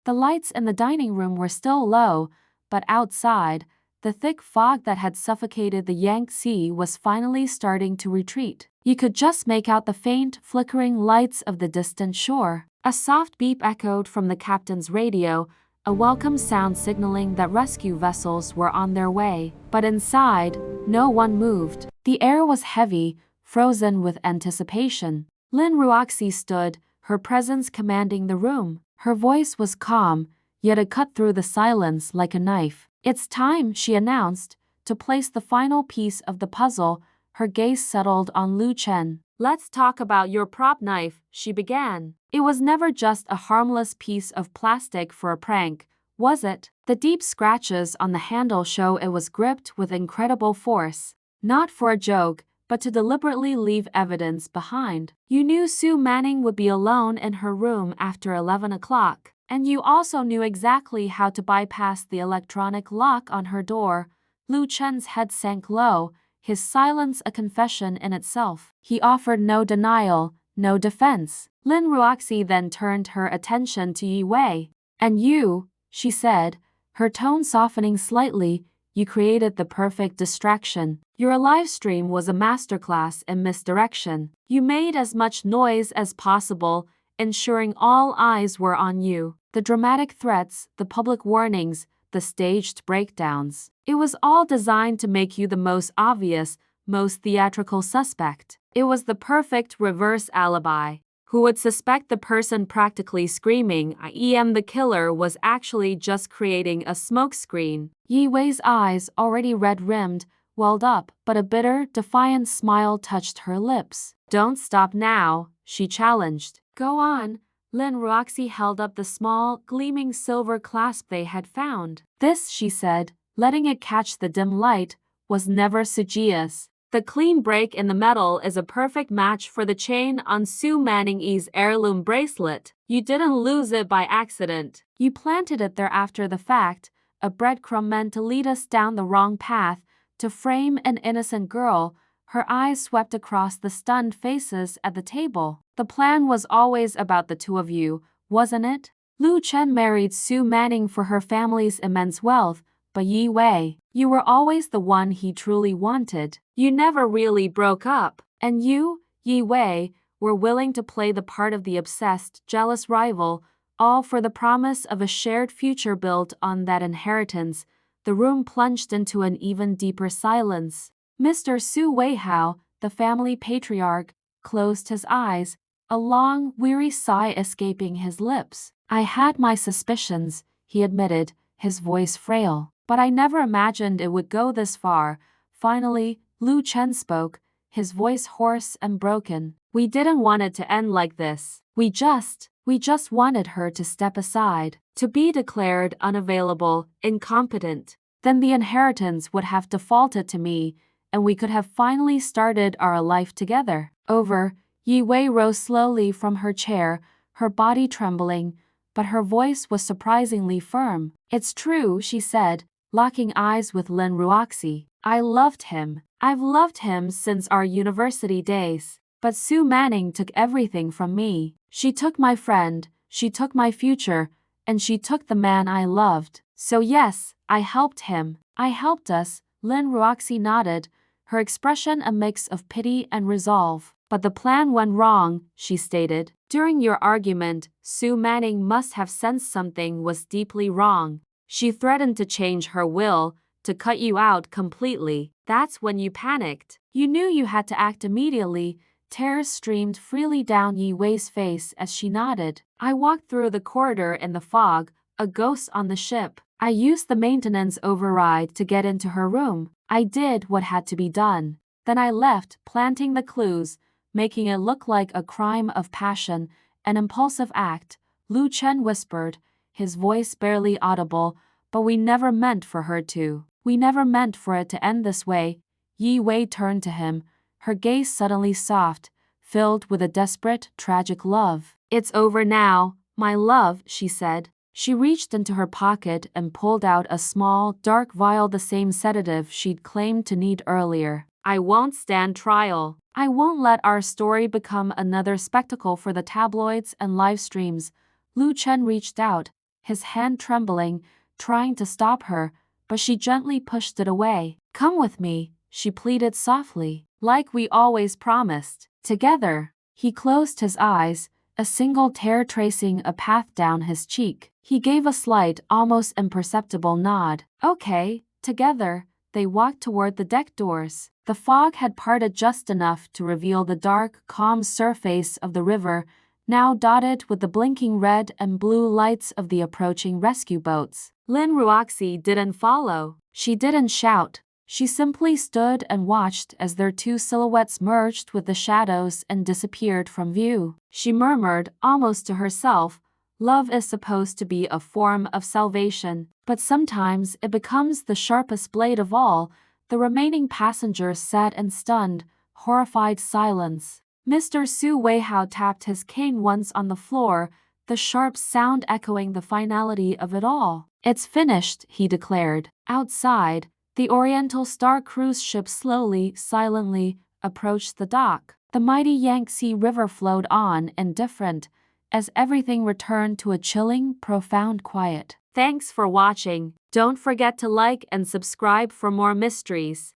The lights in the dining room were still low, but outside, the thick fog that had suffocated the Yangtze was finally starting to retreat. You could just make out the faint, flickering lights of the distant shore. A soft beep echoed from the captain's radio, a welcome sound signaling that rescue vessels were on their way. But inside, no one moved. The air was heavy, frozen with anticipation. Lin Ruoxi stood, her presence commanding the room. Her voice was calm, yet it cut through the silence like a knife. "It's time," she announced, to place the final piece of the puzzle. Her gaze settled on Lu Chen. "Let's talk about your prop knife," she began. "It was never just a harmless piece of plastic for a prank, was it?" The deep scratches on the handle show it was gripped with incredible force. Not for a joke, but to deliberately leave evidence behind. "You knew Sue Manning would be alone in her room after 11 o'clock. And you also knew exactly how to bypass the electronic lock on her door." Lu Chen's head sank low, his silence a confession in itself. He offered no denial, no defense. Lin Ruoxi then turned her attention to Yi Wei. "And you," she said, her tone softening slightly, "you created the perfect distraction. Your live stream was a masterclass in misdirection. You made as much noise as possible, ensuring all eyes were on you. The dramatic threats, the public warnings, the staged breakdowns. It was all designed to make you the most obvious, most theatrical suspect. It was the perfect reverse alibi. Who would suspect the person practically screaming, 'I am the killer,' was actually just creating a smokescreen?" Yi Wei's eyes, already red-rimmed, welled up, but a bitter, defiant smile touched her lips. "Don't stop now," she challenged. "Go on." Lin Ruoxi held up the small, gleaming silver clasp they had found. "This," she said, letting it catch the dim light, "was never Sujia's. The clean break in the metal is a perfect match for the chain on Sue Manning's heirloom bracelet. You didn't lose it by accident. You planted it there after the fact, a breadcrumb meant to lead us down the wrong path, to frame an innocent girl." Her eyes swept across the stunned faces at the table. "The plan was always about the two of you, wasn't it? Lu Chen married Sue Manning for her family's immense wealth, but Yi Wei, you were always the one he truly wanted. You never really broke up. And you, Yi Wei, were willing to play the part of the obsessed, jealous rival, all for the promise of a shared future built on that inheritance." The room plunged into an even deeper silence. Mr. Su Weihao, the family patriarch, closed his eyes, a long, weary sigh escaping his lips. "I had my suspicions," he admitted, his voice frail. "But I never imagined it would go this far." Finally, Lu Chen spoke, his voice hoarse and broken. "We didn't want it to end like this. We just wanted her to step aside, to be declared unavailable, incompetent. Then the inheritance would have defaulted to me, and we could have finally started our life together." "Over." Yi Wei rose slowly from her chair, her body trembling, but her voice was surprisingly firm. "It's true," she said, locking eyes with Lin Ruoxi. "I loved him. I've loved him since our university days. But Sue Manning took everything from me. She took my friend, she took my future, and she took the man I loved. So yes, I helped him. I helped us." Lin Ruoxi nodded, her expression a mix of pity and resolve. "But the plan went wrong," she stated. "During your argument, Sue Manning must have sensed something was deeply wrong. She threatened to change her will, to cut you out completely. That's when you panicked. You knew you had to act immediately." Tears streamed freely down Yi Wei's face as she nodded. "I walked through the corridor in the fog, a ghost on the ship. I used the maintenance override to get into her room. I did what had to be done. Then I left, planting the clues, making it look like a crime of passion, an impulsive act." Lu Chen whispered, his voice barely audible, "But we never meant for her to. We never meant for it to end this way." Yi Wei turned to him, her gaze suddenly soft, filled with a desperate, tragic love. "It's over now, my love," she said. She reached into her pocket and pulled out a small, dark vial, the same sedative she'd claimed to need earlier. "I won't stand trial. I won't let our story become another spectacle for the tabloids and live streams." Lu Chen reached out, his hand trembling, trying to stop her, but she gently pushed it away. "Come with me," she pleaded softly. "Like we always promised. Together." He closed his eyes, a single tear tracing a path down his cheek. He gave a slight, almost imperceptible nod. "Okay, together." They walked toward the deck doors. The fog had parted just enough to reveal the dark, calm surface of the river, now dotted with the blinking red and blue lights of the approaching rescue boats. Lin Ruoxi didn't follow. She didn't shout. She simply stood and watched as their two silhouettes merged with the shadows and disappeared from view. She murmured, almost to herself, "Love is supposed to be a form of salvation, but sometimes it becomes the sharpest blade of all." The remaining passengers sat in stunned, horrified silence. Mr. Su Weihao tapped his cane once on the floor, the sharp sound echoing the finality of it all. "It's finished," he declared. Outside, the Oriental Star cruise ship slowly, silently approached the dock. The mighty Yangtze River flowed on, indifferent, as everything returned to a chilling, profound quiet. Thanks for watching. Don't forget to like and subscribe for more mysteries.